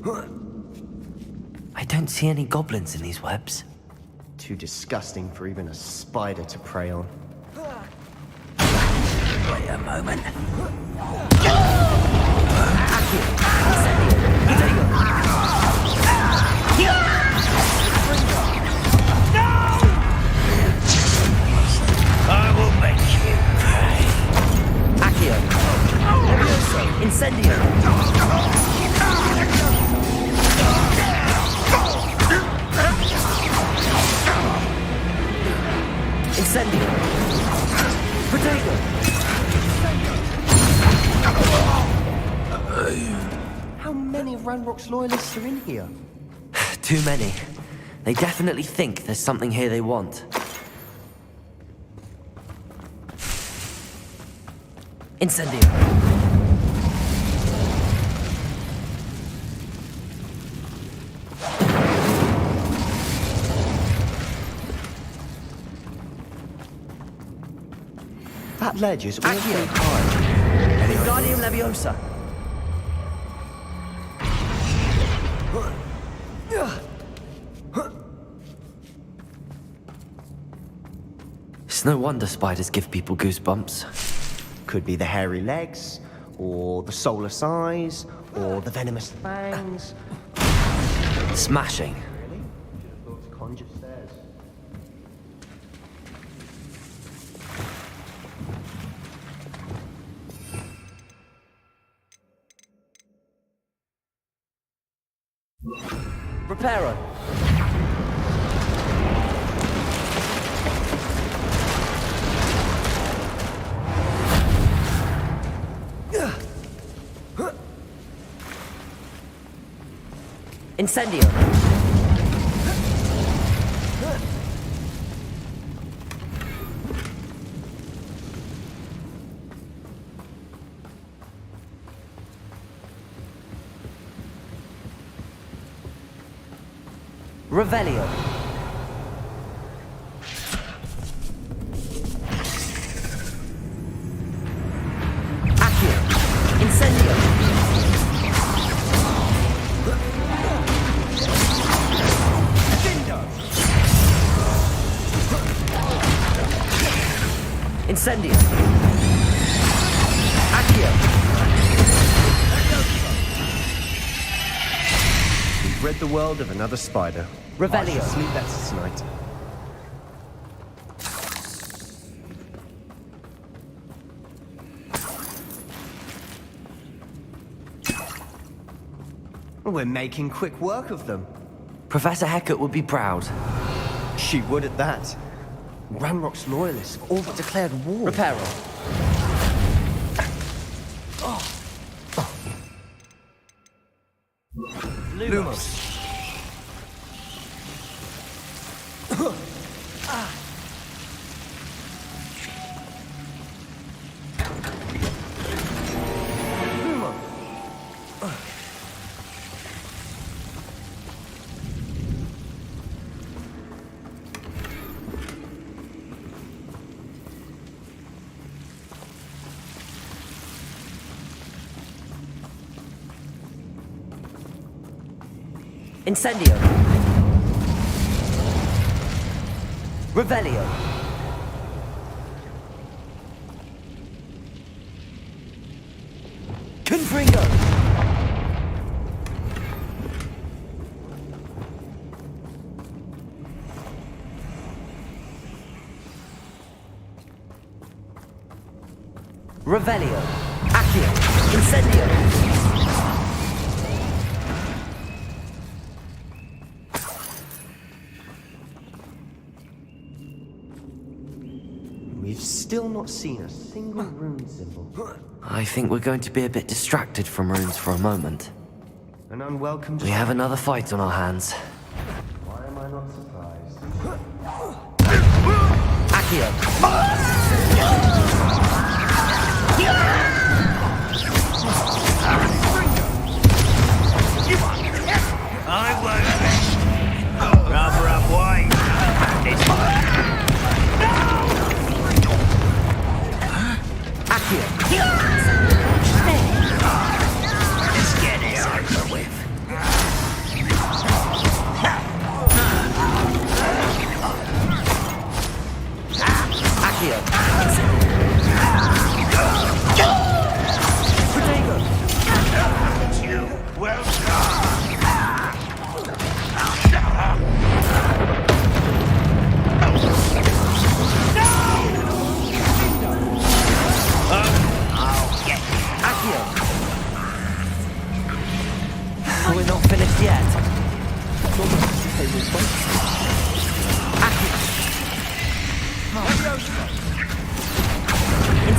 I don't see any goblins in these webs. Too disgusting for even a spider to prey on. Wait a moment. I will make you pay. Accio. Levioso. Incendio. Incendio. Protego. How many of Ranrock's loyalists are in here? Too many. They definitely think there's something here they want. Incendio. That ledge is awfully Accio. high. Wingardium Leviosa. It's no wonder spiders give people goosebumps. Could be the hairy legs, or the soulless eyes, or the venomous fangs. Smashing. Really? Should have thought to conjure stairs. Reparo. Incendio. Revelio. Accio. Incendio. Incendio. Accio. We've rid the world of another spider. Revelio. I shall sleep better tonight. We're making quick work of them. Professor Hecat would be proud. She would at that. Ranrock's loyalists have all but declared war. Reparo. Lumos. Incendio. Revelio. Confringo. Revelio. Accio. Incendio. We've still not seen a single rune symbol. I think we're going to be a bit distracted from runes for a moment. An unwelcome. We have another fight on our hands. Why am I not surprised? Accio. I won't. Rather up wide. It's mine. Accio. Let's get this over with.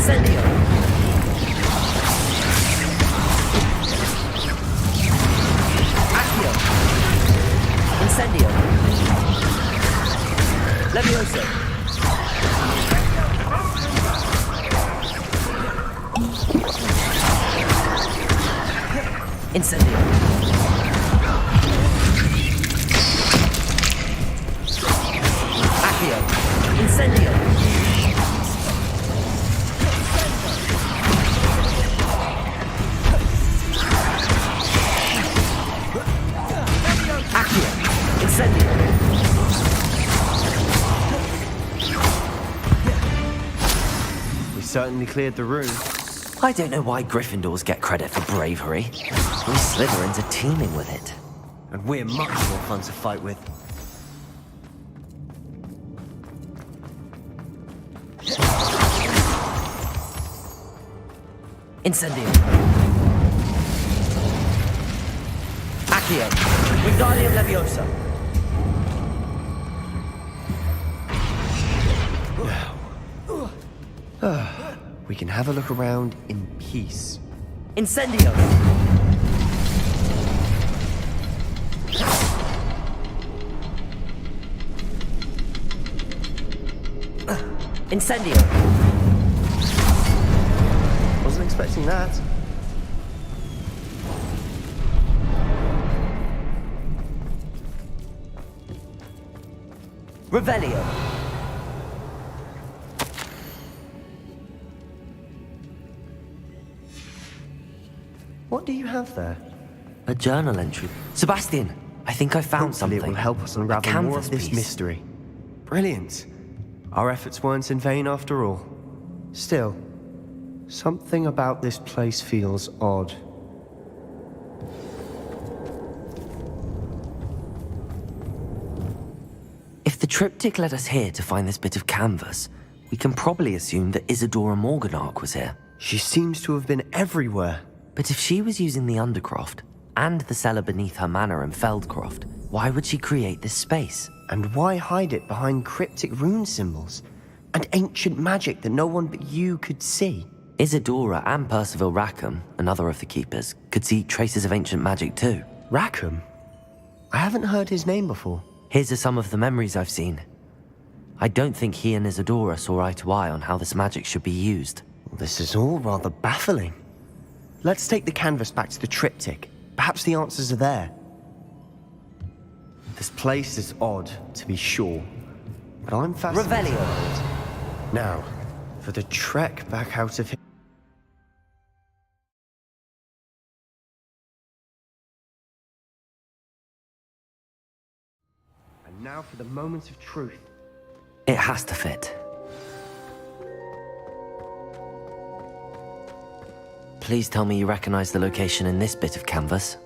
Incendio! Accio! Incendio! Levioso! Incendio! Accio! Incendio! Accio! Incendio! We certainly cleared the room. I don't know why Gryffindors get credit for bravery. We Slytherins are teeming with it. And we're much more fun to fight with. Incendio! Accio! Wingardium Leviosa! We can have a look around in peace. Incendio! Incendio! Wasn't expecting that. Revelio! What do you have there? A journal entry. Sebastian, I think I found Hopefully something. it will help us unravel A more canvas of this piece. mystery. Brilliant. Our efforts weren't in vain after all. Still, something about this place feels odd. If the triptych led us here to find this bit of canvas, we can probably assume that Isadora Morganach was here. She seems to have been everywhere. But if she was using the Undercroft and the cellar beneath her manor in Feldcroft, why would she create this space? And why hide it behind cryptic rune symbols? And ancient magic that no one but you could see? Isadora and Percival Rackham, another of the keepers, could see traces of ancient magic too. Rackham? I haven't heard his name before. Here's some of the memories I've seen. I don't think he and Isadora saw eye to eye on how this magic should be used. This is all rather baffling. Let's take the canvas back to the triptych. Perhaps the answers are there. This place is odd, to be sure, but I'm fascinated. Revelio! Now, for the trek back out of here. And now for the moment of truth. It has to fit. Please tell me you recognize the location in this bit of canvas.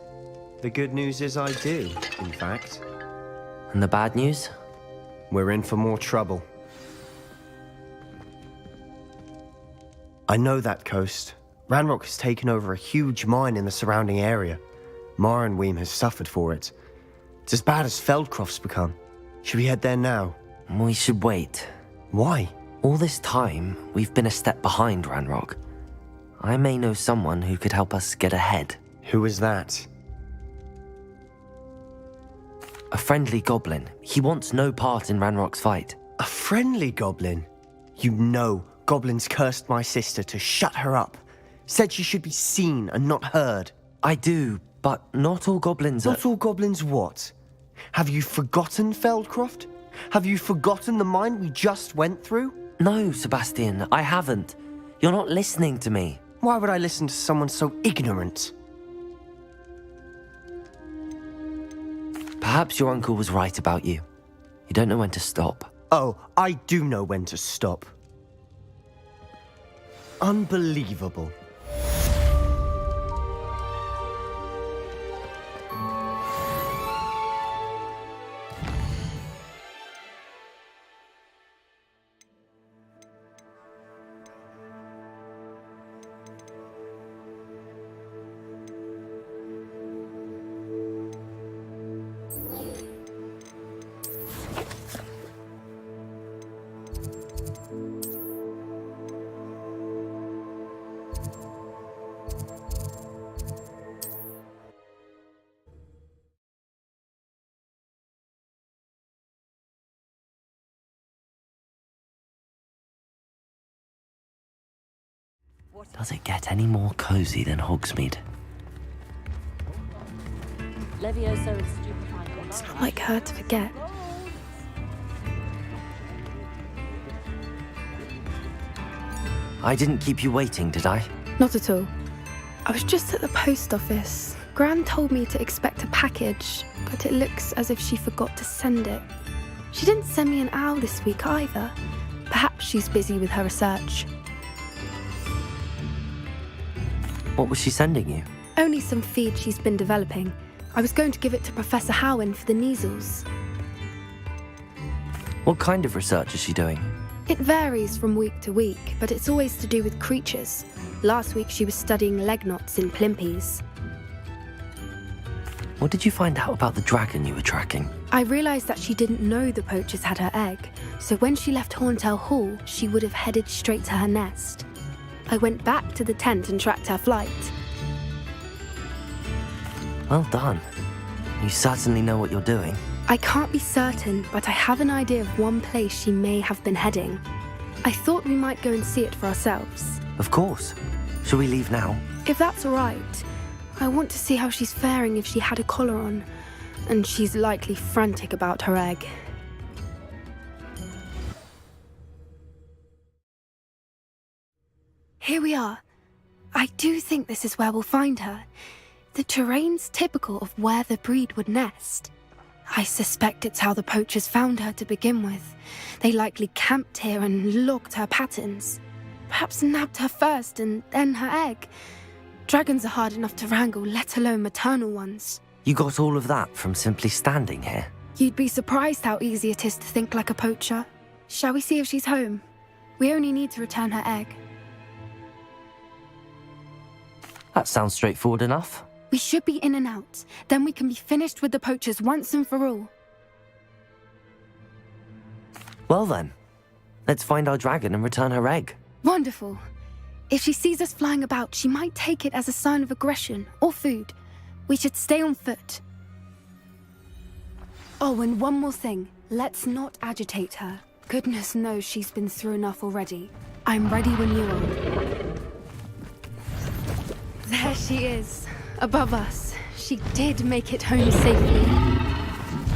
The good news is I do, in fact. And the bad news? We're in for more trouble. I know that coast. Ranrock has taken over a huge mine in the surrounding area. Marenweem has suffered for it. It's as bad as Feldcroft's become. Should we head there now? We should wait. Why? All this time, we've been a step behind Ranrock. I may know someone who could help us get ahead. Who is that? A friendly goblin. He wants no part in Ranrock's fight. A friendly goblin? You know goblins cursed my sister to shut her up. Said she should be seen and not heard. I do, but not all goblins are... Not all goblins what? Have you forgotten Feldcroft? Have you forgotten the mine we just went through? No, Sebastian, I haven't. You're not listening to me. Why would I listen to someone so ignorant? Perhaps your uncle was right about you. You don't know when to stop. Oh, I do know when to stop. Unbelievable. Does it get any more cozy than Hogsmeade? It's not like her to forget. I didn't keep you waiting, did I? Not at all. I was just at the post office. Gran told me to expect a package, but it looks as if she forgot to send it. She didn't send me an owl this week either. Perhaps she's busy with her research. What was she sending you? Only some feed she's been developing. I was going to give it to Professor Howen for the measles. What kind of research is she doing? It varies from week to week, but it's always to do with creatures. Last week she was studying leg knots in plimpies. What did you find out about the dragon you were tracking? I realised that she didn't know the poachers had her egg, so when she left Horntail Hall, she would have headed straight to her nest. I went back to the tent and tracked her flight. Well done. You certainly know what you're doing. I can't be certain, but I have an idea of one place she may have been heading. I thought we might go and see it for ourselves. Of course. Shall we leave now? If that's all right. I want to see how she's faring if she had a collar on, and she's likely frantic about her egg. Here we are. I do think this is where we'll find her. The terrain's typical of where the breed would nest. I suspect it's how the poachers found her to begin with. They likely camped here and logged her patterns. Perhaps nabbed her first and then her egg. Dragons are hard enough to wrangle, let alone maternal ones. You got all of that from simply standing here? You'd be surprised how easy it is to think like a poacher. Shall we see if she's home? We only need to return her egg. That sounds straightforward enough. We should be in and out. Then we can be finished with the poachers once and for all. Well then, let's find our dragon and return her egg. Wonderful. If she sees us flying about, she might take it as a sign of aggression or food. We should stay on foot. Oh, and one more thing. Let's not agitate her. Goodness knows she's been through enough already. I'm ready when you are. There she is, above us. She did make it home safely.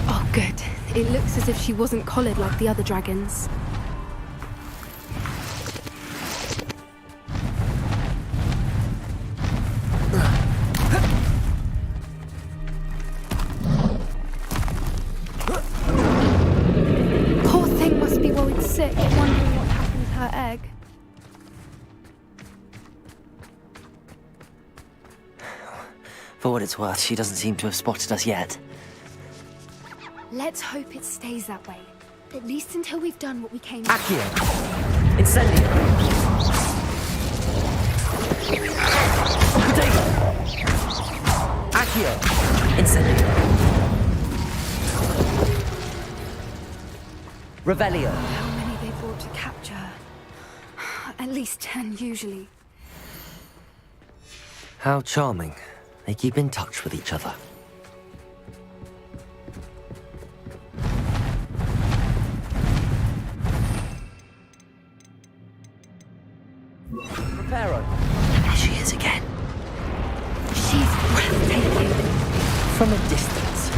Oh, good. It looks as if she wasn't collared like the other dragons. Poor thing must be worried sick, wondering what happened to her egg. For what it's worth, she doesn't seem to have spotted us yet. Let's hope it stays that way. At least until we've done what we came Accio! Incendio! Potato! Accio! Incendio! Revelio! How many they brought to capture? At least 10 usually. How charming. They keep in touch with each other. Preparo. There she is again. She's breathtaking. From a distance.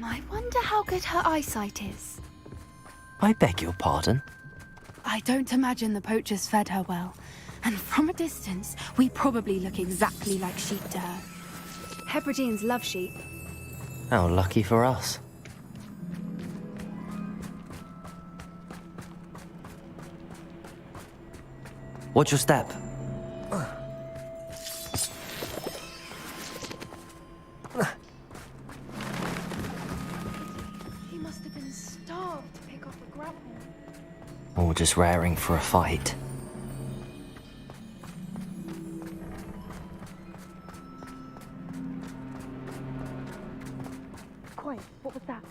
I wonder how good her eyesight is. I beg your pardon? I don't imagine the poachers fed her well. And from a distance, we probably look exactly like sheep to her. Hebrideans love sheep. How lucky for us. Watch your step. He must have been starved to pick up a grapple. Or just raring for a fight. Quiet, what was that?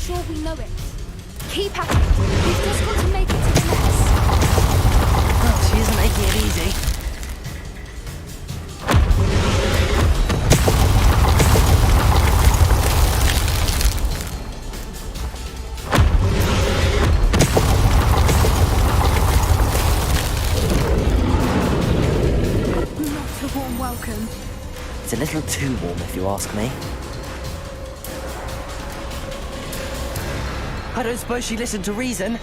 sure we know it. Keep at it. We've just got to make it to the nest. Oh, she isn't making it easy. Not a warm welcome. It's a little too warm, if you ask me. I don't suppose she listened to reason.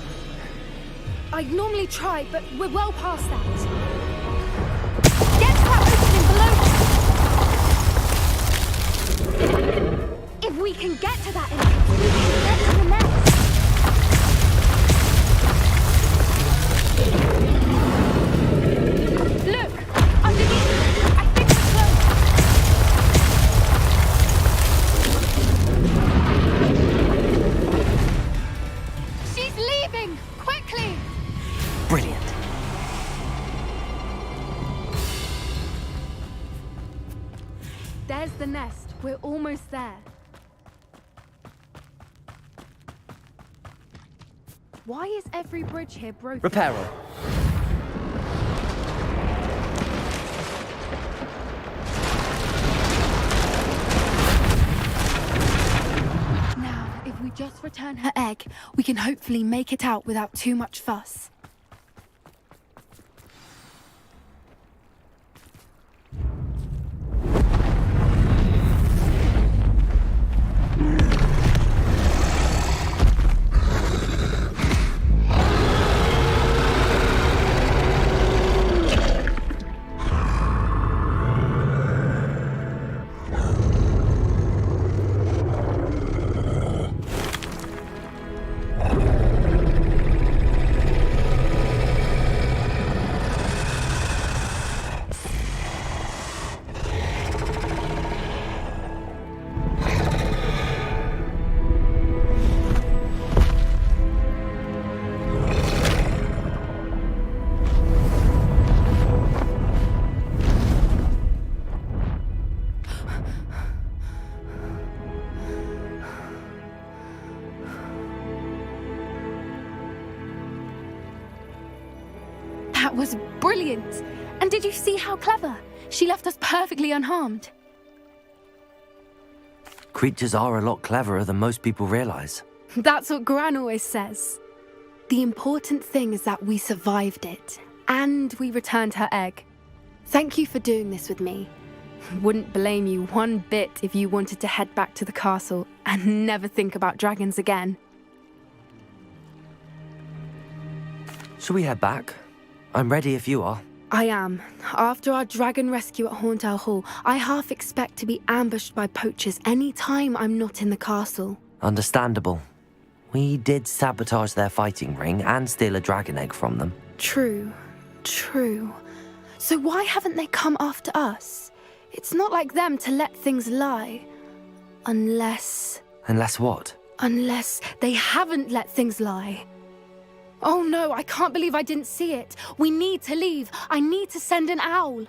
I'd normally try, but we're well past that. Get to that opening below. If we can get to that entrance, we can get to the nest. Look! Underneath! I think we're close. She's leaving! Quickly! Brilliant. There's the nest. We're almost there. Why is every bridge here broken? Repair her. Now, if we just return her egg, we can hopefully make it out without too much fuss. That was brilliant! And did you see how clever? She left us perfectly unharmed. Creatures are a lot cleverer than most people realize. That's what Gran always says. The important thing is that we survived it, and we returned her egg. Thank you for doing this with me. Wouldn't blame you one bit if you wanted to head back to the castle and never think about dragons again. Shall we head back? I'm ready if you are. I am. After our dragon rescue at Hauntow Hall, I half expect to be ambushed by poachers any time I'm not in the castle. Understandable. We did sabotage their fighting ring and steal a dragon egg from them. True. So why haven't they come after us? It's not like them to let things lie. Unless What? Unless they haven't let things lie. Oh no, I can't believe I didn't see it. We need to leave. I need to send an owl.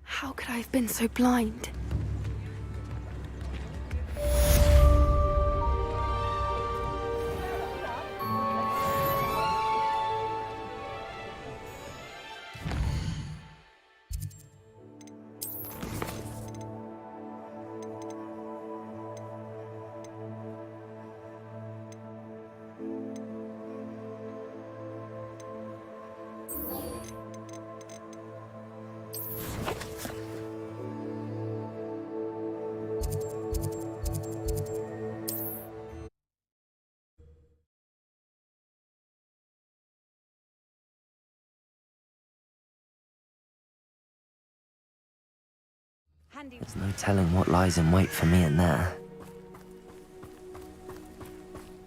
How could I have been so blind? There's no telling what lies in wait for me in there.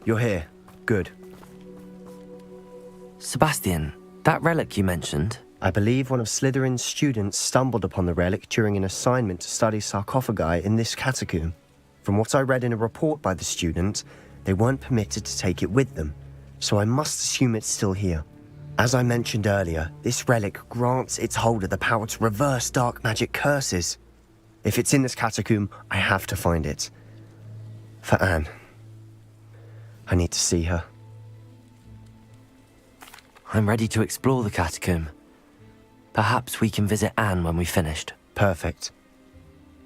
You're here. Good. Sebastian, that relic you mentioned, I believe one of Slytherin's students stumbled upon the relic during an assignment to study sarcophagi in this catacomb. From what I read in a report by the student, they weren't permitted to take it with them, so I must assume it's still here. As I mentioned earlier, this relic grants its holder the power to reverse dark magic curses. If it's in this catacomb, I have to find it. For Anne. I need to see her. I'm ready to explore the catacomb. Perhaps we can visit Anne when we've finished. Perfect.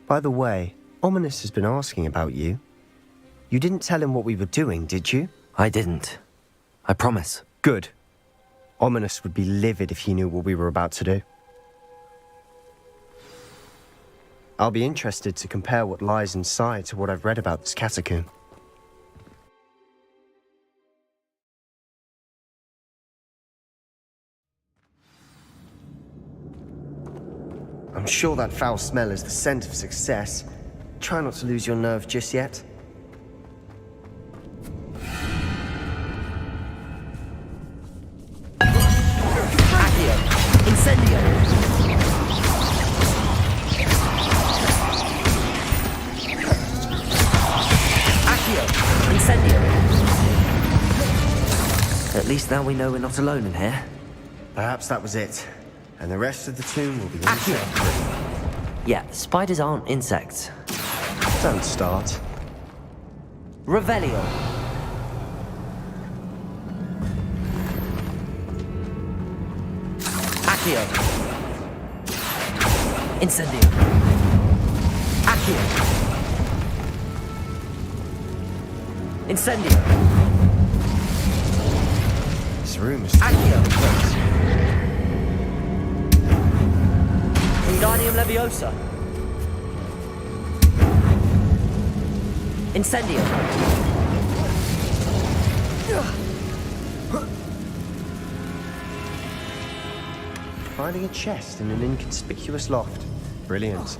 By the way, Ominous has been asking about you. You didn't tell him what we were doing, did you? I didn't. I promise. Good. Ominous would be livid if he knew what we were about to do. I'll be interested to compare what lies inside to what I've read about this catacomb. I'm sure that foul smell is the scent of success. Try not to lose your nerve just yet. Accio! Incendio! Accio! Incendio! At least now we know we're not alone in here. Perhaps that was it. And the rest of the tomb will be Accio! insect-free. Yeah, spiders aren't insects. Don't start. Revelio! Accio! Incendio! Accio! Incendio! This room is Accio! close. Wingardium Leviosa! Incendio! Finding a chest in an inconspicuous loft. Brilliant.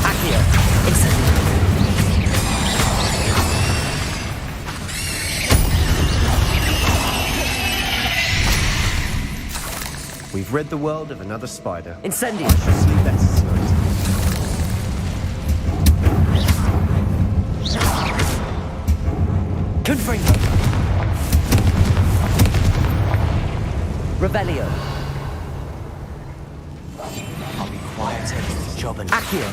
Accio! Incendio! We've rid the world of another spider. Incendio! Sleep better tonight. Confringo! Revelio! I'll be quiet taking this job and Accio!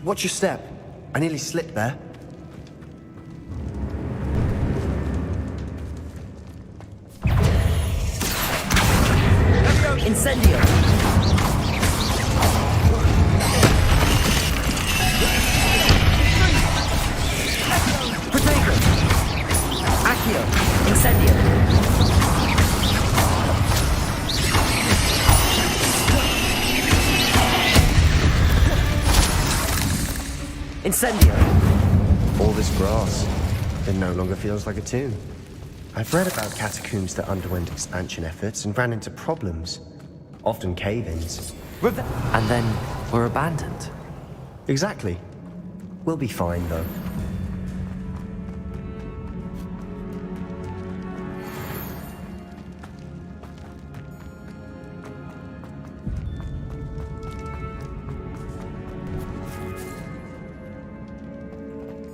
Watch your step. I nearly slipped there. Incendio! Protego! Accio! Incendio! Incendio! All this grass. It no longer feels like a tomb. I've read about catacombs that underwent expansion efforts and ran into problems. Often cave-ins. And then were abandoned. Exactly. We'll be fine, though.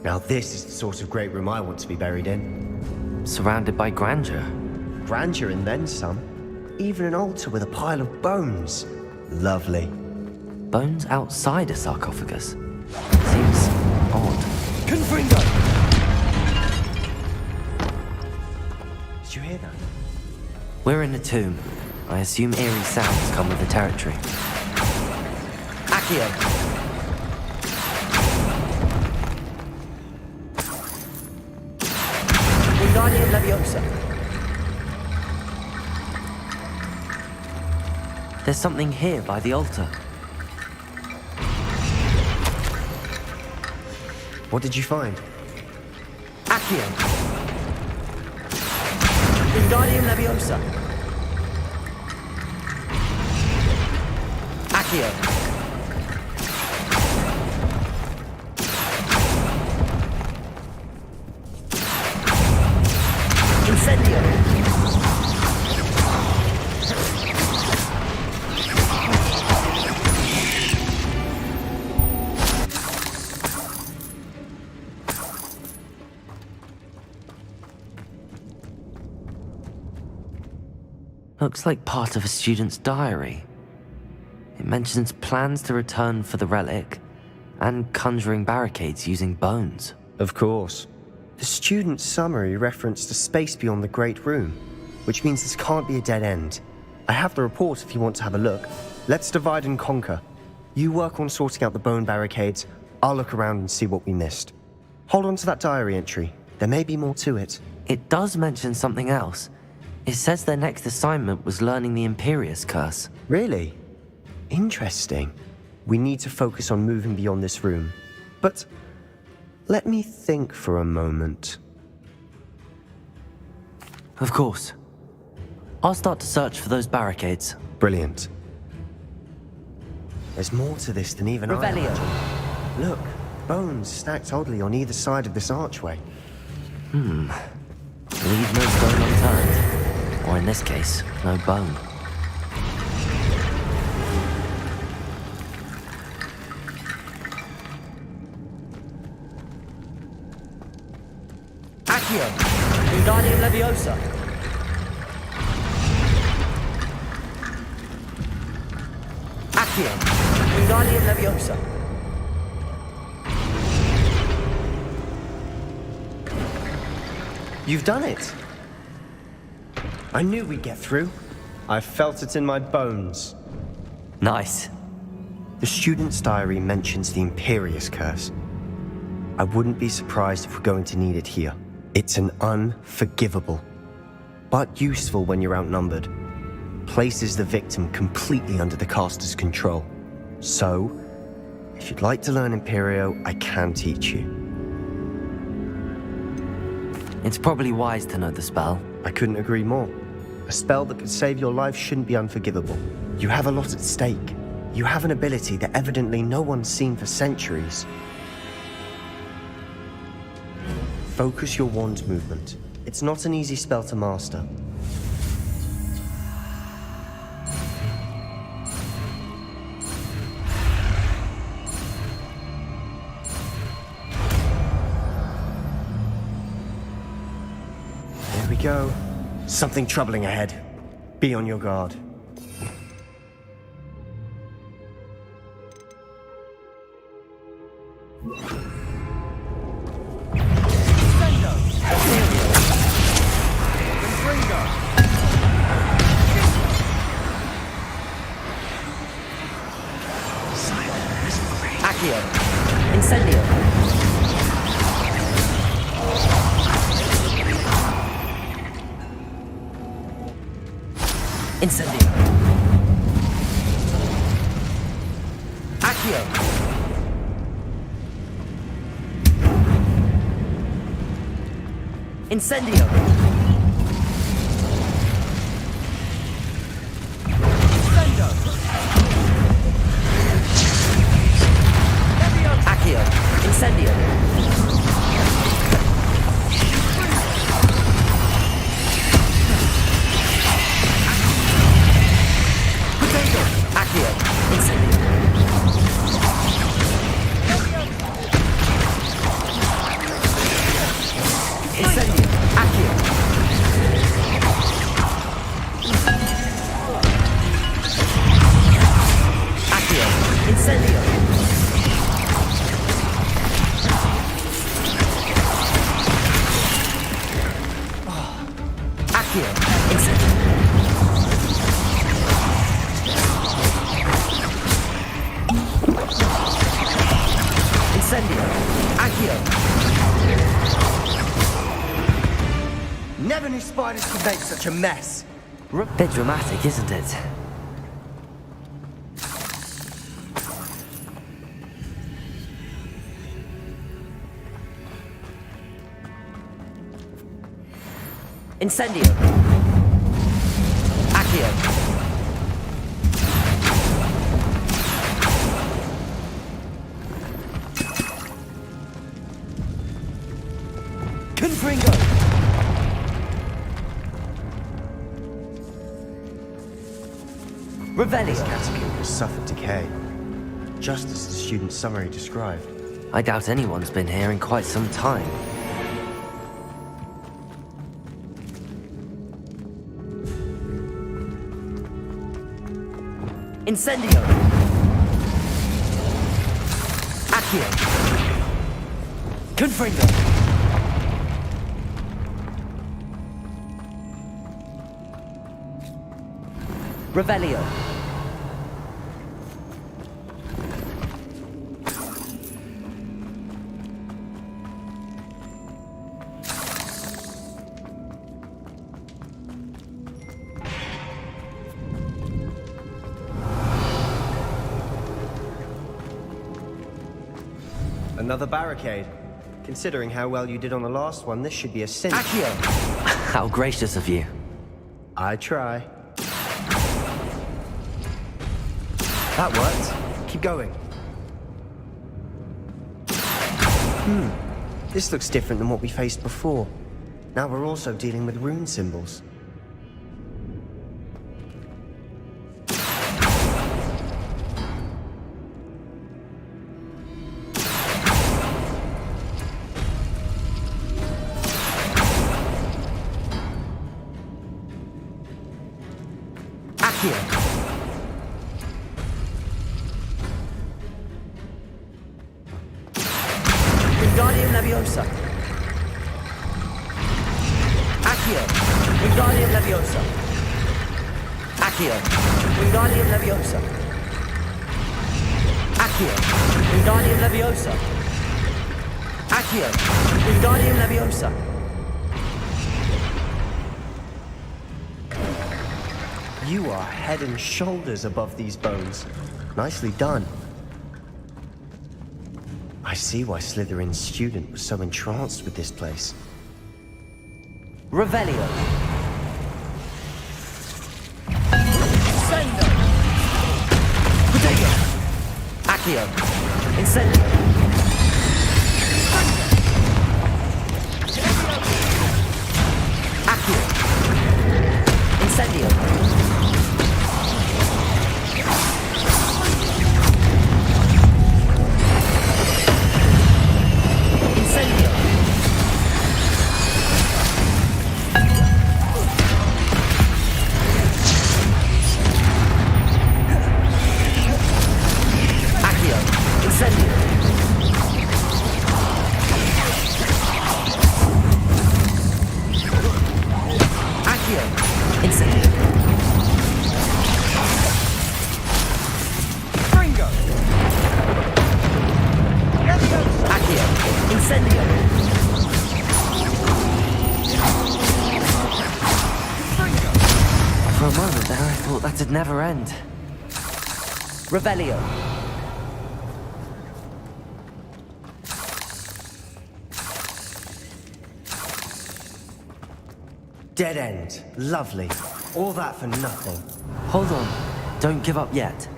Now this is the sort of great room I want to be buried in. Surrounded by grandeur. Grandeur and then some. Even an altar with a pile of bones. Lovely. Bones outside a sarcophagus. Seems odd. Confringo! Did you hear that? We're in a tomb. I assume eerie sounds come with the territory. Accio! Wingardium Leviosa! There's something here by the altar. What did you find? Accio! Wingardium Leviosa! Accio! Looks like part of a student's diary. It mentions plans to return for the relic and conjuring barricades using bones. Of course. The student's summary referenced a space beyond the Great Room, which means this can't be a dead end. I have the report if you want to have a look. Let's divide and conquer. You work on sorting out the bone barricades. I'll look around and see what we missed. Hold on to that diary entry. There may be more to it. It does mention something else. It says their next assignment was learning the Imperius Curse. Really? Interesting. We need to focus on moving beyond this room. But let me think for a moment. Of course. I'll start to search for those barricades. Brilliant. There's more to this than even I Revelio. imagined. Look, bones stacked oddly on either side of this archway. Leave no stone unturned. Or in this case, no bone. Accio! Wingardium Leviosa! Accio! Wingardium Leviosa! You've done it! I knew we'd get through. I felt it in my bones. Nice. The student's diary mentions the Imperius Curse. I wouldn't be surprised if we're going to need it here. It's an unforgivable, but useful when you're outnumbered. Places the victim completely under the caster's control. So, if you'd like to learn Imperio, I can teach you. It's probably wise to know the spell. I couldn't agree more. A spell that could save your life shouldn't be unforgivable. You have a lot at stake. You have an ability that evidently no one's seen for centuries. Focus your wand movement. It's not an easy spell to master. There we go. Something troubling ahead. Be on your guard. Accio! Incendio! Incendio! Accio! Incendio! Accio! Incendio! Accio! Incendio! Incendio! Accio! Accio! Incendio! Accio! Incendio! Incendio! Accio! Never knew spiders could make such a mess. Bit dramatic, isn't it? Incendio! Accio! Confringo! This Revelio! catacomb has suffered decay, just as the student's summary described. I doubt anyone's been here in quite some time. Incendio. Accio. Confringo. Revelio. Another barricade. Considering how well you did on the last one, this should be a cinch. Accio. How gracious of you. I try. That worked. Keep going. This looks different than what we faced before. Now we're also dealing with rune symbols. Accio. Wingardium Leviosa. Accio. Wingardium Leviosa. Accio. Wingardium Leviosa. Accio. Wingardium Leviosa. Accio. Wingardium Leviosa. You are head and shoulders above these bones. Nicely done. I see why Slytherin's student was so entranced with this place. Revelio. Sendo. Protego. Accio. Incendio. Accio. Incendio. Incendio. Accio. Incendio. Accio. Incendio. Fringo. Accio. Incendio. For a moment there, I thought that'd never end. Revelio. Dead end. Lovely. All that for nothing. Hold on. Don't give up yet.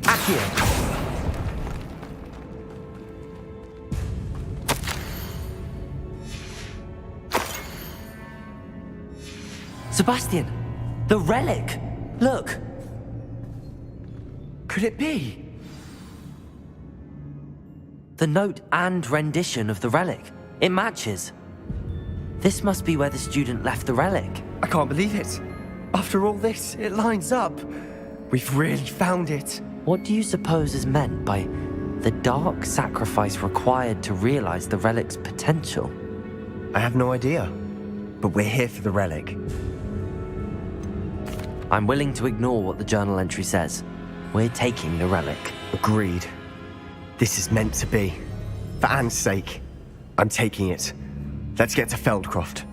Accio. Sebastian! The relic! Look! Could it be? The note and rendition of the relic. It matches. This must be where the student left the relic. I can't believe it. After all this, it lines up. We've really found it. What do you suppose is meant by the dark sacrifice required to realize the relic's potential? I have no idea. But we're here for the relic. I'm willing to ignore what the journal entry says. We're taking the relic. Agreed. This is meant to be. For Anne's sake, I'm taking it. Let's get to Feldcroft.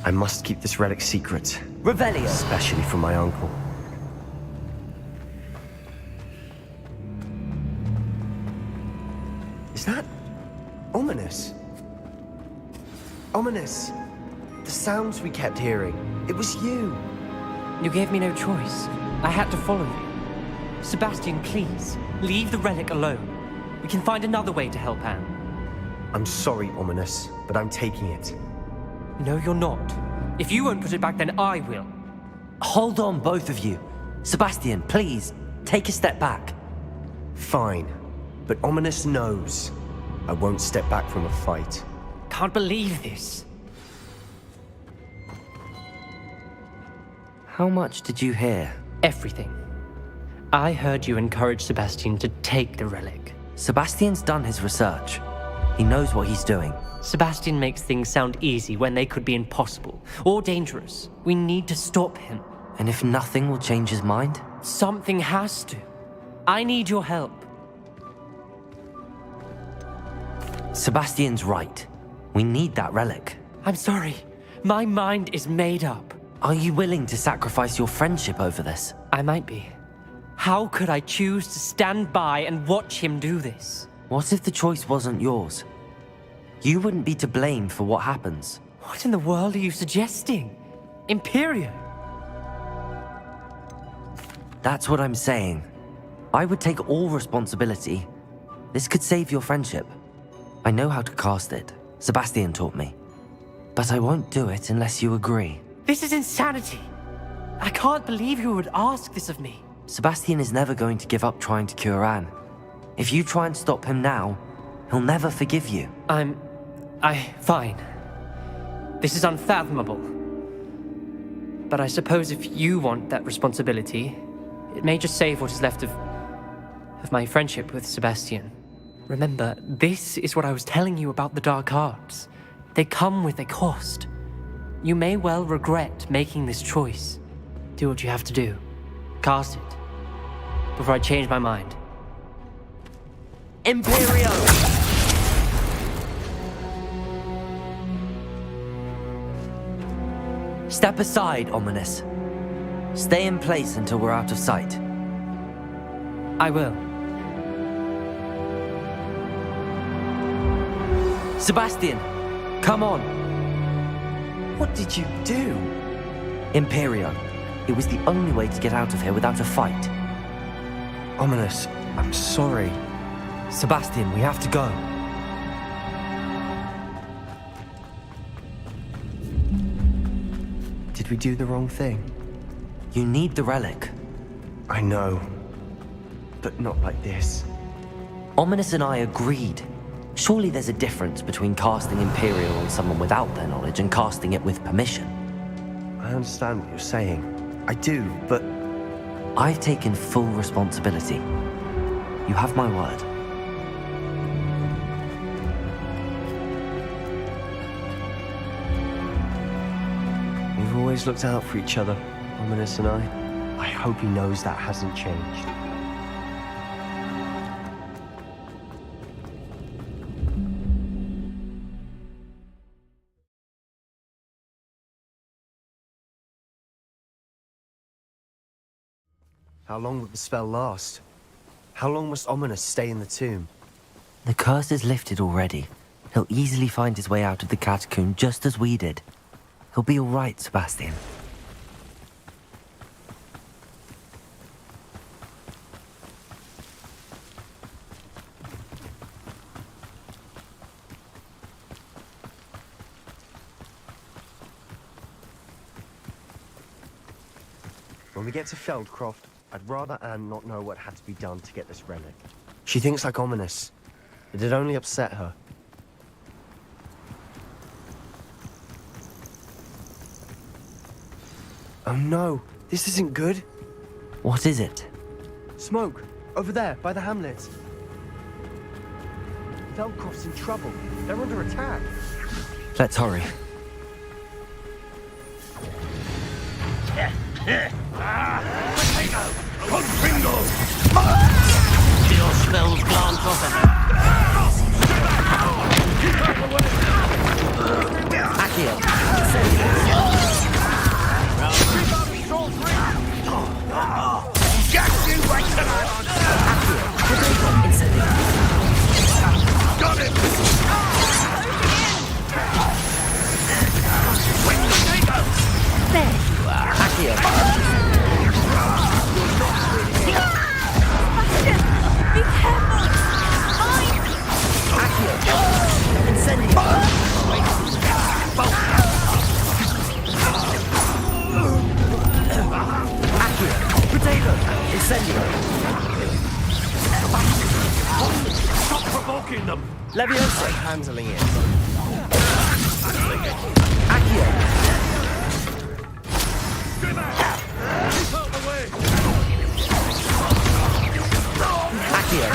I must keep this relic secret, Revelio. especially from my uncle. Is that ominous? Ominous. The sounds we kept hearing. It was you. You gave me no choice. I had to follow you. Sebastian, please, leave the relic alone. We can find another way to help Anne. I'm sorry, Ominous, but I'm taking it. No, you're not. If you won't put it back, then I will. Hold on, both of you. Sebastian, please, take a step back. Fine, but Ominous knows I won't step back from a fight. Can't believe this. How much did you hear? Everything. I heard you encourage Sebastian to take the relic. Sebastian's done his research. He knows what he's doing. Sebastian makes things sound easy when they could be impossible or dangerous. We need to stop him. And if nothing will change his mind? Something has to. I need your help. Sebastian's right. We need that relic. I'm sorry. My mind is made up. Are you willing to sacrifice your friendship over this? I might be. How could I choose to stand by and watch him do this? What if the choice wasn't yours? You wouldn't be to blame for what happens. What in the world are you suggesting? Imperio? That's what I'm saying. I would take all responsibility. This could save your friendship. I know how to cast it. Sebastian taught me. But I won't do it unless you agree. This is insanity. I can't believe you would ask this of me. Sebastian is never going to give up trying to cure Anne. If you try and stop him now, he'll never forgive you. Fine. This is unfathomable. But I suppose if you want that responsibility, it may just save what is left of my friendship with Sebastian. Remember, this is what I was telling you about the dark arts. They come with a cost. You may well regret making this choice. Do what you have to do. Cast it. Before I change my mind. Imperio! Step aside, Ominous. Stay in place until we're out of sight. I will. Sebastian, come on. What did you do? Imperio. It was the only way to get out of here without a fight. Ominous, I'm sorry. Sebastian, we have to go. Did we do the wrong thing? You need the relic. I know. But not like this. Ominous and I agreed. Surely there's a difference between casting Imperial on someone without their knowledge and casting it with permission. I understand what you're saying. I do, but... I've taken full responsibility. You have my word. We've always looked out for each other, Ominous and I. I hope he knows that hasn't changed. How long will the spell last? How long must Ominous stay in the tomb? The curse is lifted already. He'll easily find his way out of the catacomb just as we did. He'll be all right, Sebastian. When we get to Feldcroft, I'd rather Anne not know what had to be done to get this relic. She thinks like Ominous. It'd only upset her. Oh no, this isn't good. What is it? Smoke, over there, by the hamlet. Feldcroft's in trouble. They're under attack. Let's hurry. Your spells glance off Accio. Got him! There you are. Accio. Be careful! Mine! Accio. Incendio. Accio. Potato. Incendio. Stop provoking them! Leviosa. Handling it. Accio. Accio.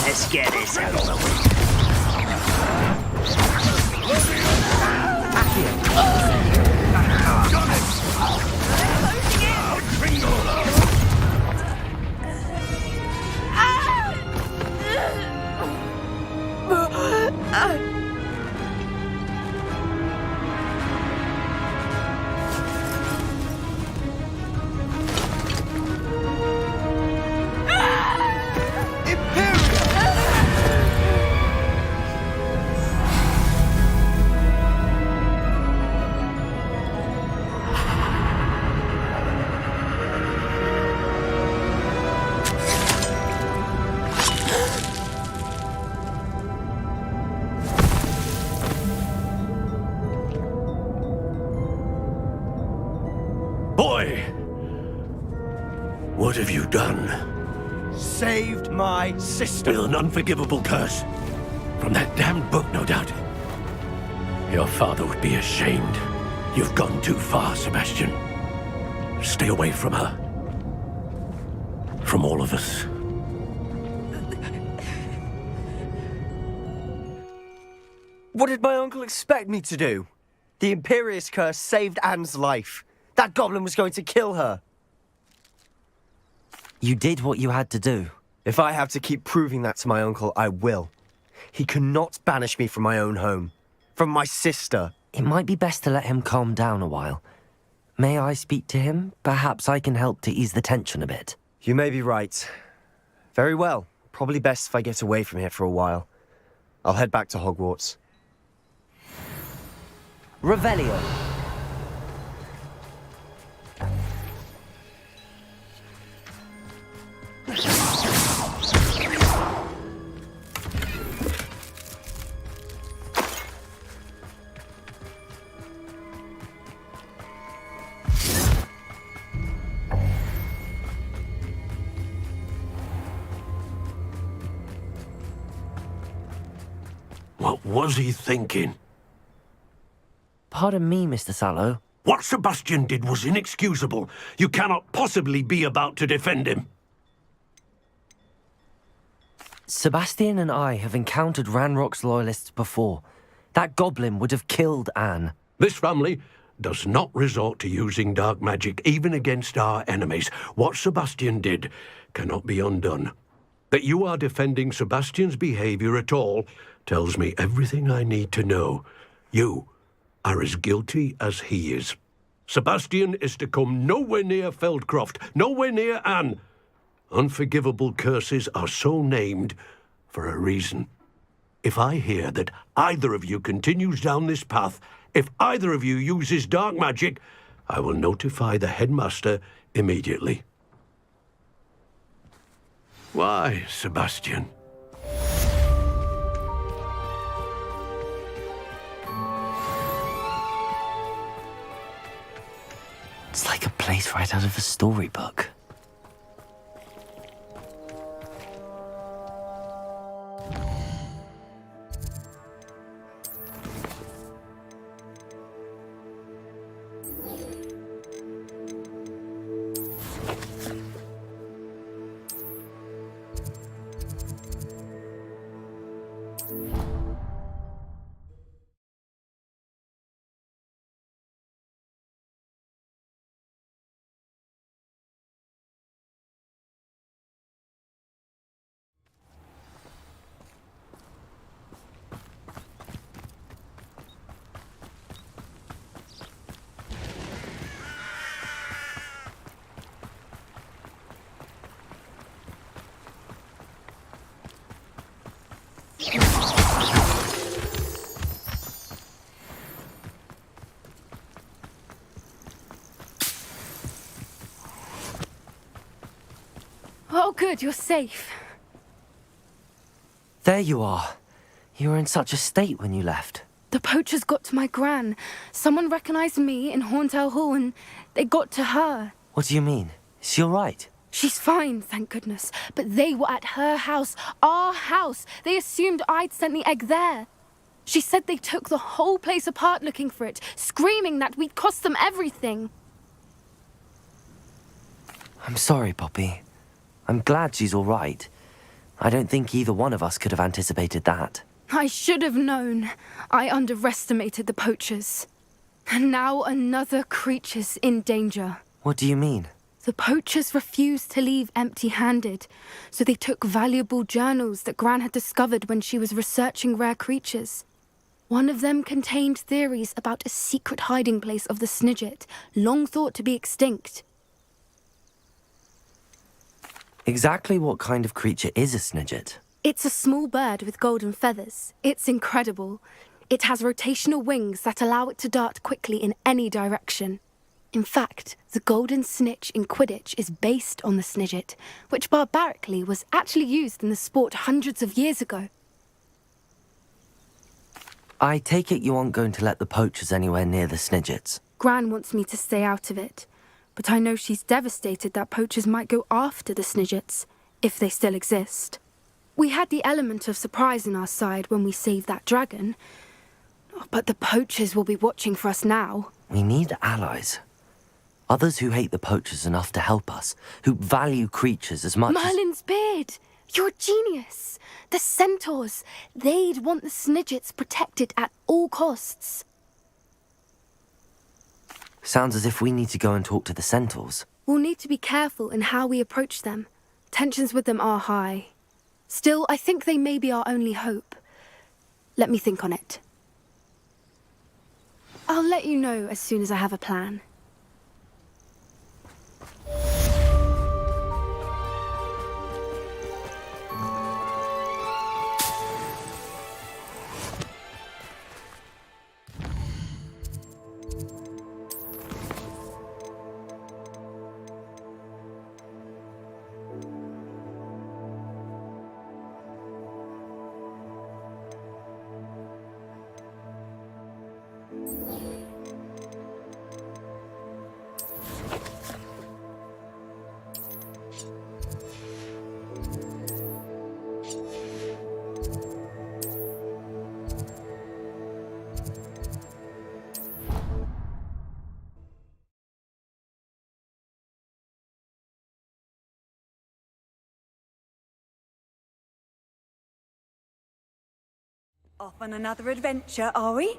Let's get this over with. Boy! What have you done? Saved my sister. With an unforgivable curse. From that damned book, no doubt. Your father would be ashamed. You've gone too far, Sebastian. Stay away from her. From all of us. What did my uncle expect me to do? The Imperious curse saved Anne's life. That goblin was going to kill her. You did what you had to do. If I have to keep proving that to my uncle, I will. He cannot banish me from my own home. From my sister. It might be best to let him calm down a while. May I speak to him? Perhaps I can help to ease the tension a bit. You may be right. Very well. Probably best if I get away from here for a while. I'll head back to Hogwarts. Revelio. What was he thinking? Pardon me, Mr. Sallow. What Sebastian did was inexcusable. You cannot possibly be about to defend him. Sebastian and I have encountered Ranrock's loyalists before. That goblin would have killed Anne. This family does not resort to using dark magic even against our enemies. What Sebastian did cannot be undone. That you are defending Sebastian's behavior at all tells me everything I need to know. You are as guilty as he is. Sebastian is to come nowhere near Feldcroft, nowhere near Anne. Unforgivable curses are so named for a reason. If I hear that either of you continues down this path, if either of you uses dark magic, I will notify the headmaster immediately. Why, Sebastian? It's like a place right out of a storybook. Oh, good, you're safe. There you are. You were in such a state when you left. The poachers got to my gran. Someone recognized me in Horntail Hall and they got to her. What do you mean? Is she all right? She's fine, thank goodness. But they were at her house, our house. They assumed I'd sent the egg there. She said they took the whole place apart looking for it, screaming that we'd cost them everything. I'm sorry, Poppy. I'm glad she's all right. I don't think either one of us could have anticipated that. I should have known. I underestimated the poachers. And now another creature's in danger. What do you mean? The poachers refused to leave empty-handed, so they took valuable journals that Gran had discovered when she was researching rare creatures. One of them contained theories about a secret hiding place of the Snidget, long thought to be extinct. Exactly what kind of creature is a Snidget? It's a small bird with golden feathers. It's incredible. It has rotational wings that allow it to dart quickly in any direction. In fact, the golden snitch in Quidditch is based on the Snidget, which barbarically was actually used in the sport hundreds of years ago. I take it you aren't going to let the poachers anywhere near the Snidgets. Gran wants me to stay out of it, but I know she's devastated that poachers might go after the Snidgets, if they still exist. We had the element of surprise on our side when we saved that dragon, but the poachers will be watching for us now. We need allies. Others who hate the poachers enough to help us, who value creatures as much as... Merlin's beard! You're a genius! The centaurs! They'd want the Snidgets protected at all costs. Sounds as if we need to go and talk to the centaurs. We'll need to be careful in how we approach them. Tensions with them are high. Still, I think they may be our only hope. Let me think on it. I'll let you know as soon as I have a plan. Off on another adventure, are we?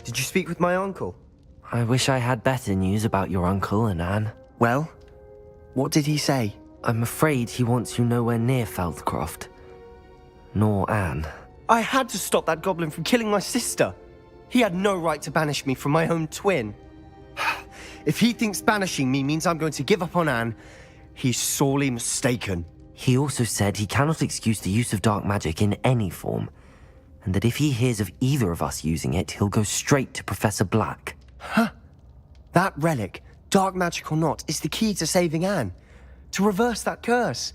Did you speak with my uncle? I wish I had better news about your uncle and Anne. Well, what did he say? I'm afraid he wants you nowhere near Feldcroft. Nor Anne. I had to stop that goblin from killing my sister. He had no right to banish me from my own twin. If he thinks banishing me means I'm going to give up on Anne, he's sorely mistaken. He also said he cannot excuse the use of dark magic in any form, and that if he hears of either of us using it, he'll go straight to Professor Black. Huh? That relic, dark magic or not, is the key to saving Anne. To reverse that curse.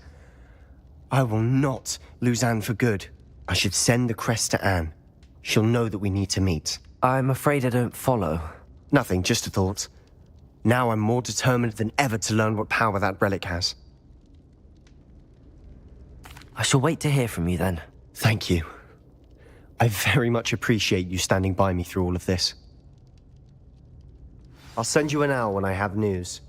I will not lose Anne for good. I should send the crest to Anne. She'll know that we need to meet. I'm afraid I don't follow. Nothing, just a thought. Now I'm more determined than ever to learn what power that relic has. I shall wait to hear from you then. Thank you. I very much appreciate you standing by me through all of this. I'll send you an owl when I have news.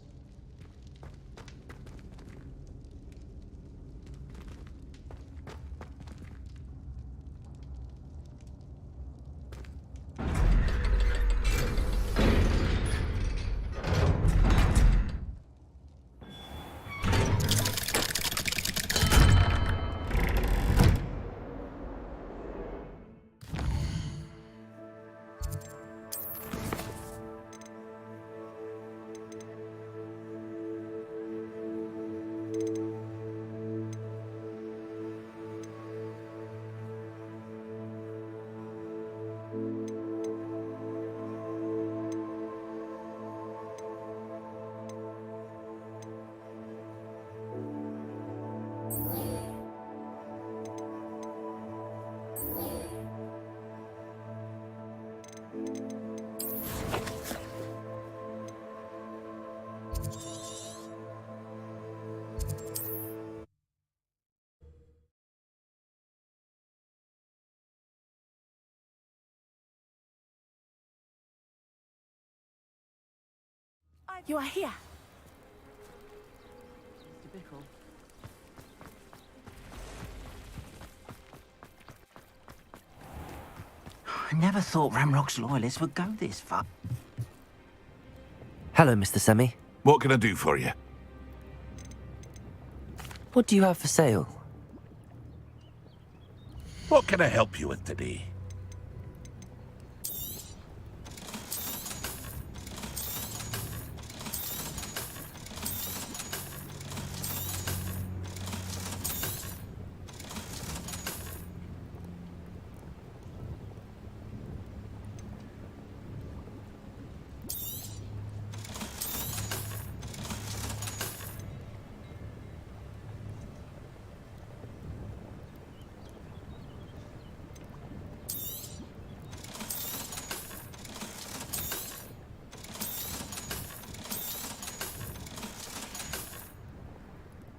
You are here. I never thought Ramrock's loyalists would go this far. Hello, Mr. Semi. What can I do for you? What do you have for sale? What can I help you with today?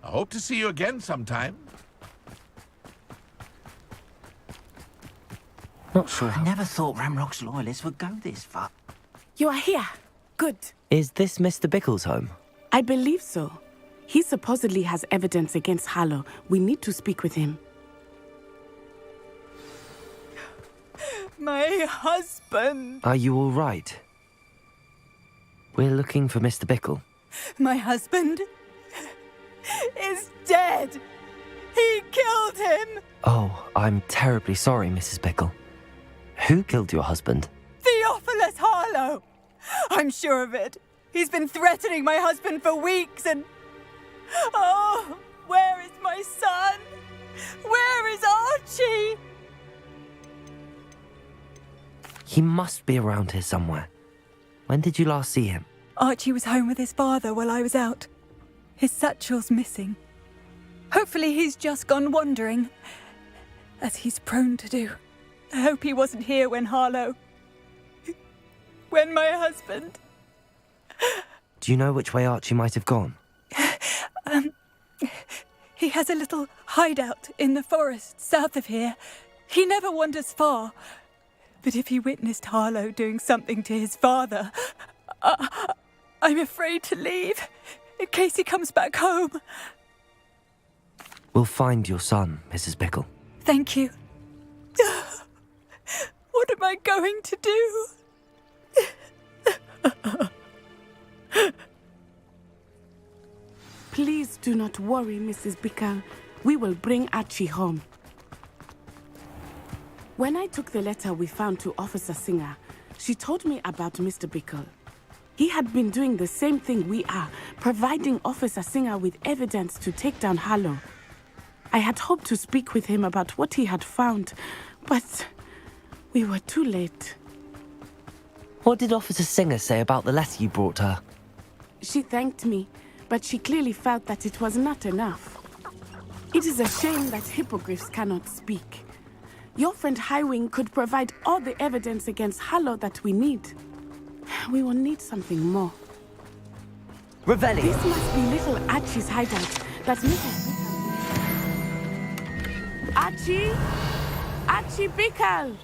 I hope to see you again sometime. Not sure. I never thought Ramrock's loyalists would go this far. You are here. Good. Is this Mr. Bickle's home? I believe so. He supposedly has evidence against Harlow. We need to speak with him. My husband. Are you all right? We're looking for Mr. Bickle. My husband is dead. He killed him. Oh, I'm terribly sorry, Mrs. Bickle. Who killed your husband? Theophilus Harlow. I'm sure of it. He's been threatening my husband for weeks and... Oh, where is my son? Where is Archie? He must be around here somewhere. When did you last see him? Archie was home with his father while I was out. His satchel's missing. Hopefully he's just gone wandering, as he's prone to do. I hope he wasn't here when Harlow... when my husband... Do you know which way Archie might have gone? He has a little hideout in the forest south of here. He never wanders far. But if he witnessed Harlow doing something to his father, I'm afraid to leave, in case he comes back home. We'll find your son, Mrs. Bickle. Thank you. What am I going to do? Please do not worry, Mrs. Bickle. We will bring Archie home. When I took the letter we found to Officer Singer, she told me about Mr. Bickle. He had been doing the same thing we are, providing Officer Singer with evidence to take down Harlow. I had hoped to speak with him about what he had found, but we were too late. What did Officer Singer say about the letter you brought her? She thanked me, but she clearly felt that it was not enough. It is a shame that hippogriffs cannot speak. Your friend Highwing could provide all the evidence against Harlow that we need. We will need something more. Revelio! This must be little Archie's hideout that Mrs. Bickle... Archie! Archie Bickle!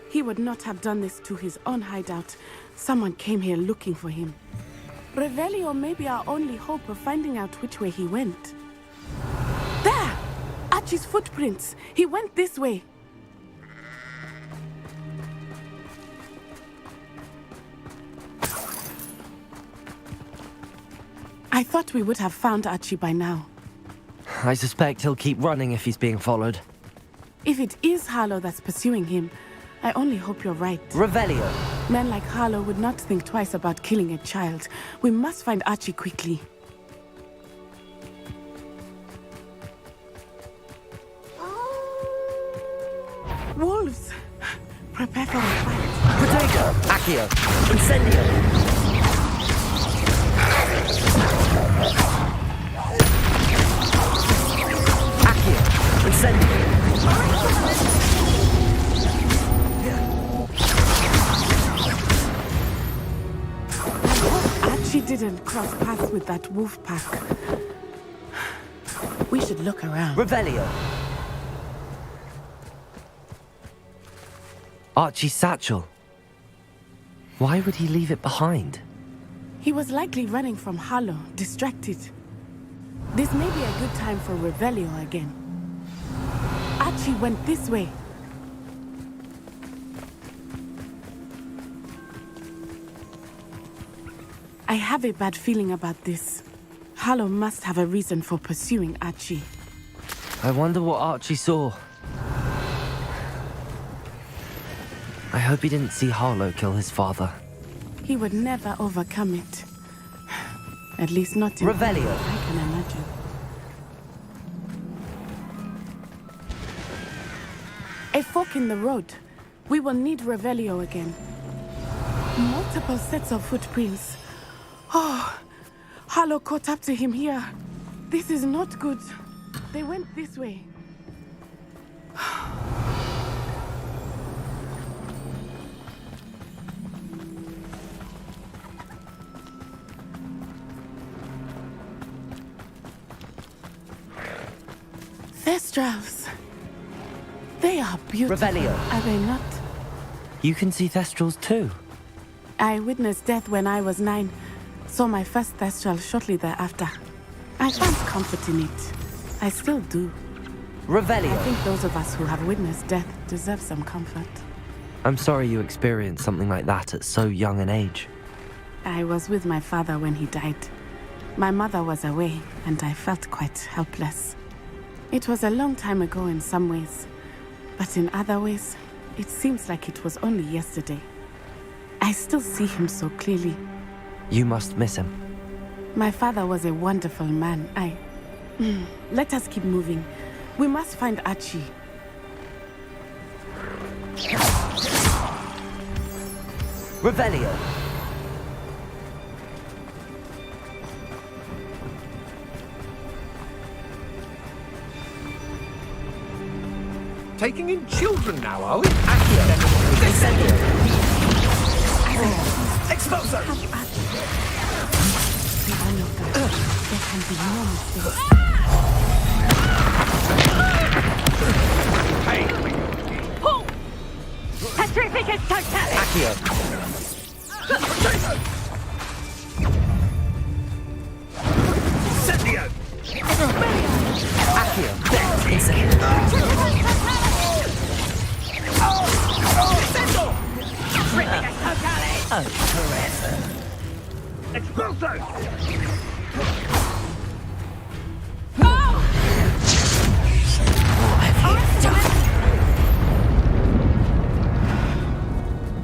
He would not have done this to his own hideout. Someone came here looking for him. Revelio may be our only hope of finding out which way he went. There! Archie's footprints. He went this way. I thought we would have found Archie by now. I suspect he'll keep running if he's being followed. If it is Harlow that's pursuing him, I only hope you're right. Revelio! Men like Harlow would not think twice about killing a child. We must find Archie quickly. Wolves! Prepare for a fight. Protego! Accio! Incendio! cross paths with that wolf pack. We should look around. Revelio. Archie's satchel. Why would he leave it behind? He was likely running from Harlow, distracted. This may be a good time for Revelio again. Archie went this way. I have a bad feeling about this. Harlow must have a reason for pursuing Archie. I wonder what Archie saw. I hope he didn't see Harlow kill his father. He would never overcome it. At least not in Revelio. I can imagine. A fork in the road. We will need Revelio again. Multiple sets of footprints. Oh, Harlow caught up to him here. This is not good. They went this way. Thestrals. They are beautiful. Revelio. Are they not? You can see Thestrals too. I witnessed death when I was 9. Saw my first Thestral shortly thereafter. I found comfort in it. I still do. Revelio. I think those of us who have witnessed death deserve some comfort. I'm sorry you experienced something like that at so young an age. I was with my father when he died. My mother was away, and I felt quite helpless. It was a long time ago in some ways, but in other ways, it seems like it was only yesterday. I still see him so clearly. You must miss him. My father was a wonderful man. Let us keep moving. We must find Archie. Revelio. Taking in children now, are we? Exploso! I know that. There can be no mistake. Hey! Pull! Petrificus totalis! Accio. Incendio! Accio. There. Incendio! Petrificus totalis! Oh, forever. Exploso!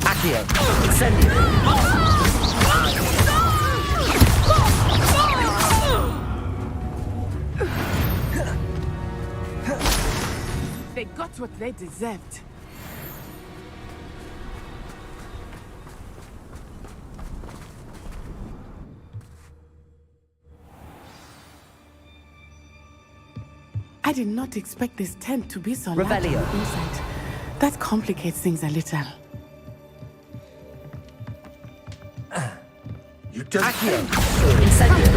Accio. Incendio. They got what they deserved. I did not expect this tent to be so large on Revelio. the inside. That complicates things a little. You don't... Accio. Incendio.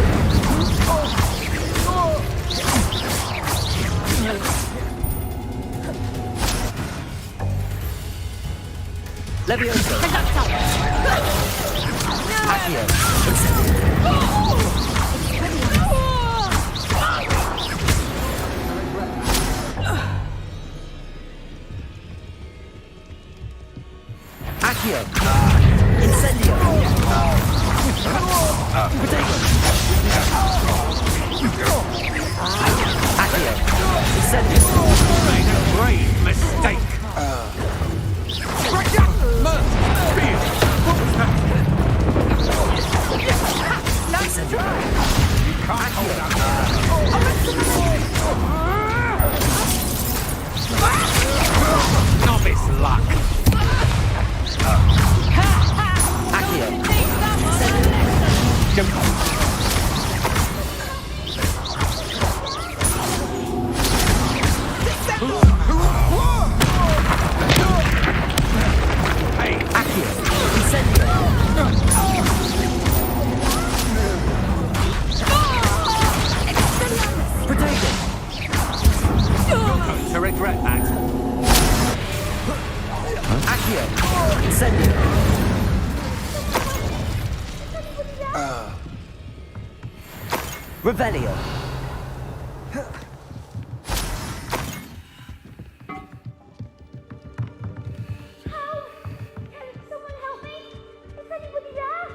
Levioso. Accio. Incendio. Accio. Incendio. Accio. Incendio. Made a grave mistake. Novice luck. Accio. Accio. Incendio. to regret that. Accio! Incendio! Revelio! Someone help me! Is anybody there?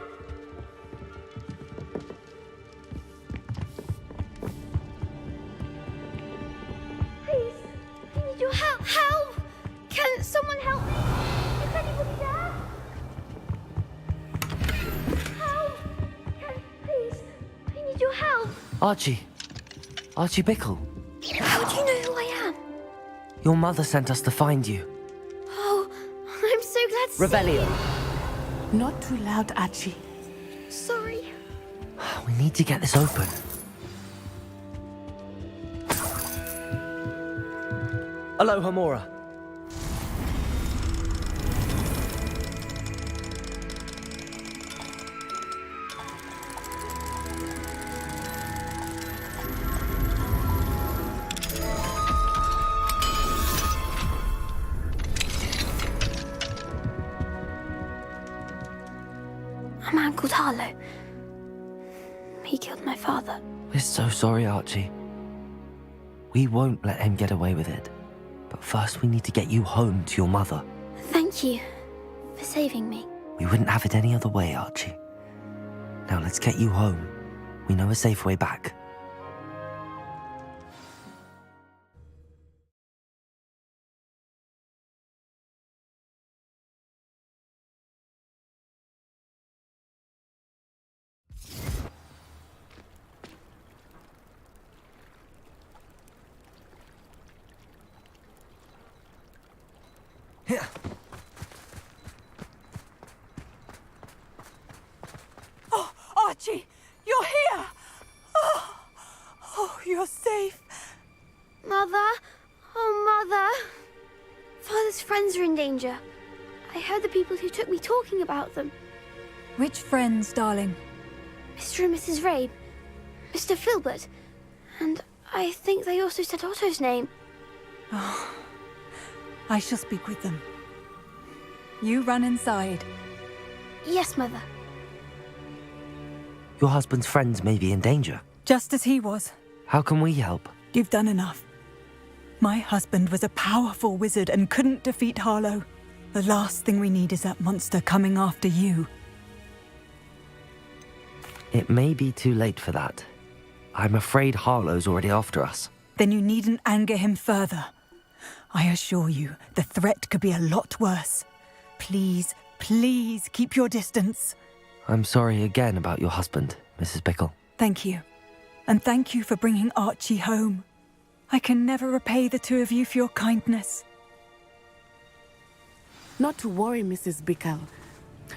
Please, I need your help. Help! Can someone help me? Is anybody there? Help! Please, I need your help. Archie. Archie Bickle. How do you know who I am? Your mother sent us to find you. Oh, I'm so glad to see Revelio. you. Not too loud, Archie. Sorry. We need to get this open. Aloha, Mora. A man called Harlow. He killed my father. We're so sorry, Archie. We won't let him get away with it. But first we need to get you home to your mother. Thank you for saving me. We wouldn't have it any other way, Archie. Now let's get you home. We know a safe way back. Here. Oh, Archie, you're here! Oh, you're safe. Mother? Oh, Mother. Father's friends are in danger. I heard the people who took me talking about them. Which friends, darling? Mr. and Mrs. Rabe, Mr. Filbert, and I think they also said Otto's name. Oh, I shall speak with them. You run inside. Yes, Mother. Your husband's friends may be in danger. Just as he was. How can we help? You've done enough. My husband was a powerful wizard and couldn't defeat Harlow. The last thing we need is that monster coming after you. It may be too late for that. I'm afraid Harlow's already after us. Then you needn't anger him further. I assure you, the threat could be a lot worse. Please, please keep your distance. I'm sorry again about your husband, Mrs. Bickle. Thank you. And thank you for bringing Archie home. I can never repay the two of you for your kindness. Not to worry, Mrs. Bickle.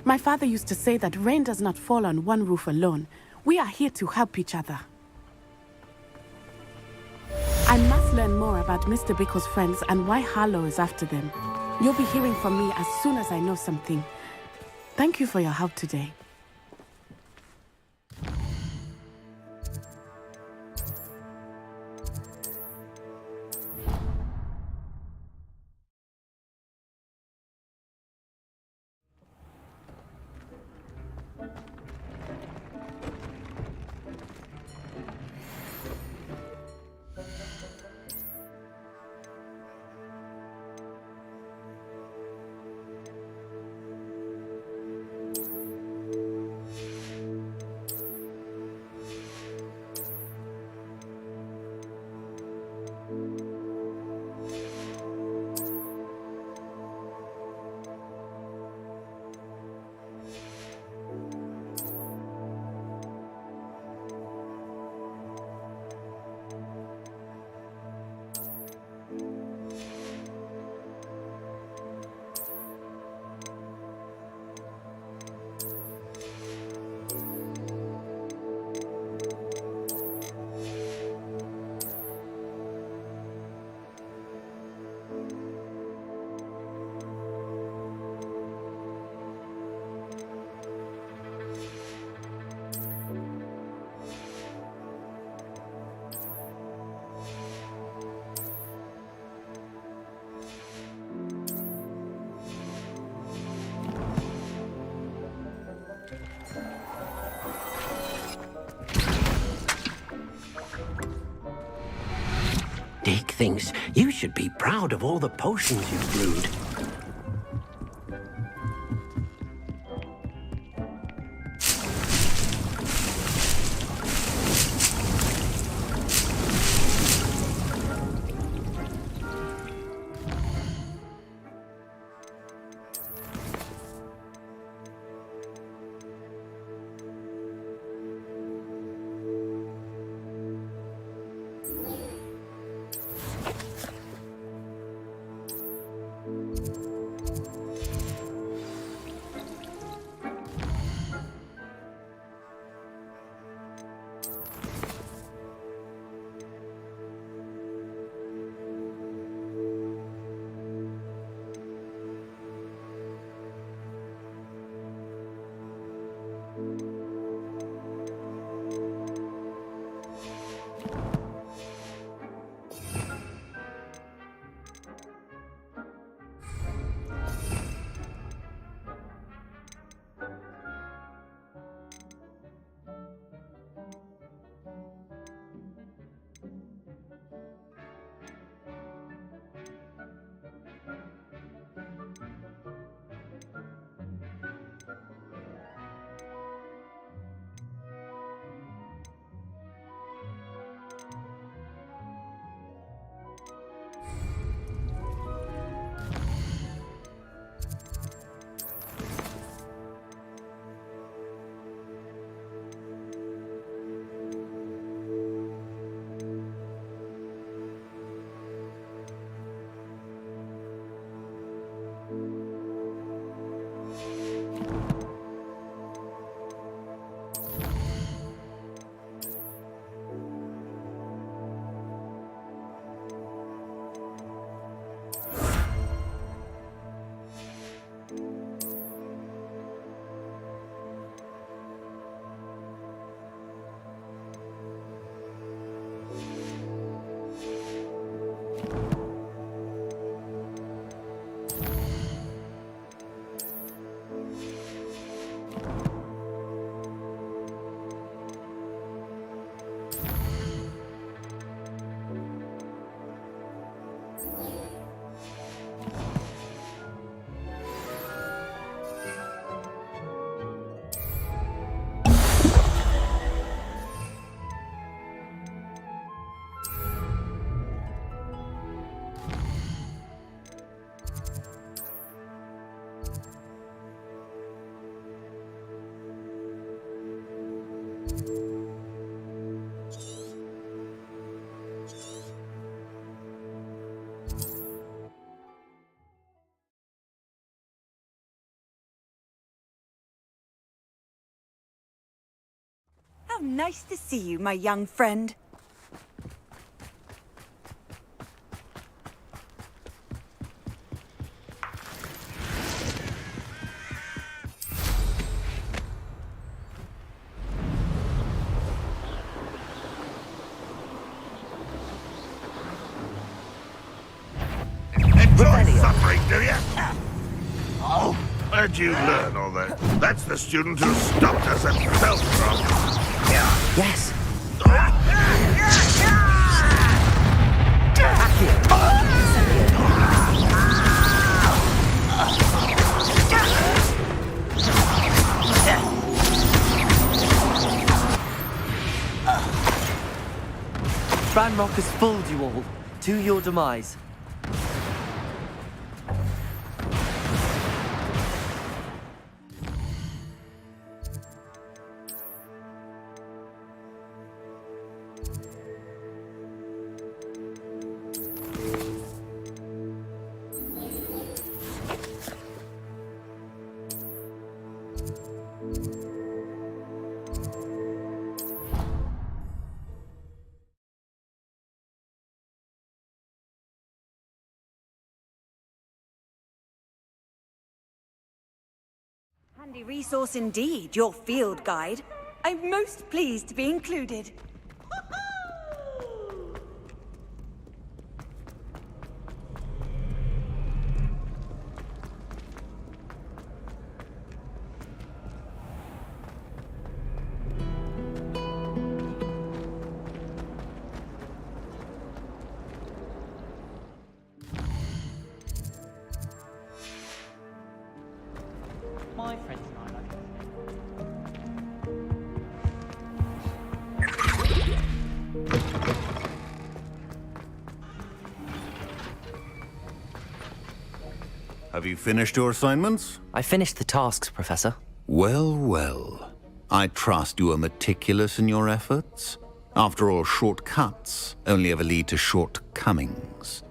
My father used to say that rain does not fall on one roof alone. We are here to help each other. I must learn more about Mr. Bickle's friends and why Harlow is after them. You'll be hearing from me as soon as I know something. Thank you for your help today. Dick thinks you should be proud of all the potions you've brewed. How nice to see you, my young friend. Enjoy suffering, do you? Oh, where'd you learn all that? That's the student who stopped us at Feldcroft. Yes. Ranrock has fooled you all, to your demise. Handy resource indeed, your field guide. I'm most pleased to be included. Have you finished your assignments? I finished the tasks, Professor. Well, well. I trust you are meticulous in your efforts. After all, shortcuts only ever lead to shortcomings.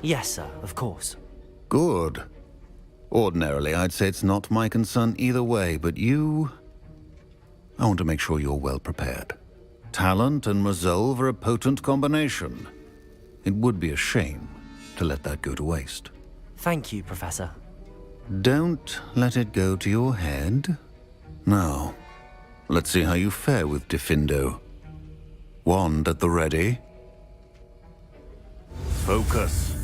Yes, sir, of course. Good. Ordinarily, I'd say it's not my concern either way, but you... I want to make sure you're well prepared. Talent and resolve are a potent combination. It would be a shame to let that go to waste. Thank you, Professor. Don't let it go to your head. Now, let's see how you fare with Diffindo. Wand at the ready. Focus.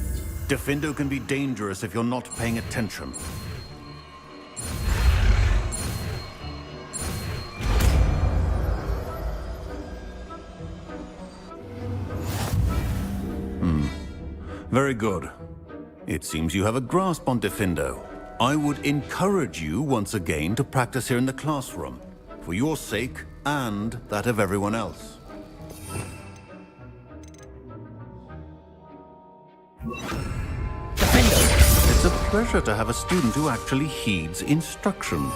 Diffindo can be dangerous if you're not paying attention. Very good. It seems you have a grasp on Diffindo. I would encourage you once again to practice here in the classroom, for your sake and that of everyone else. It's a pleasure to have a student who actually heeds instruction.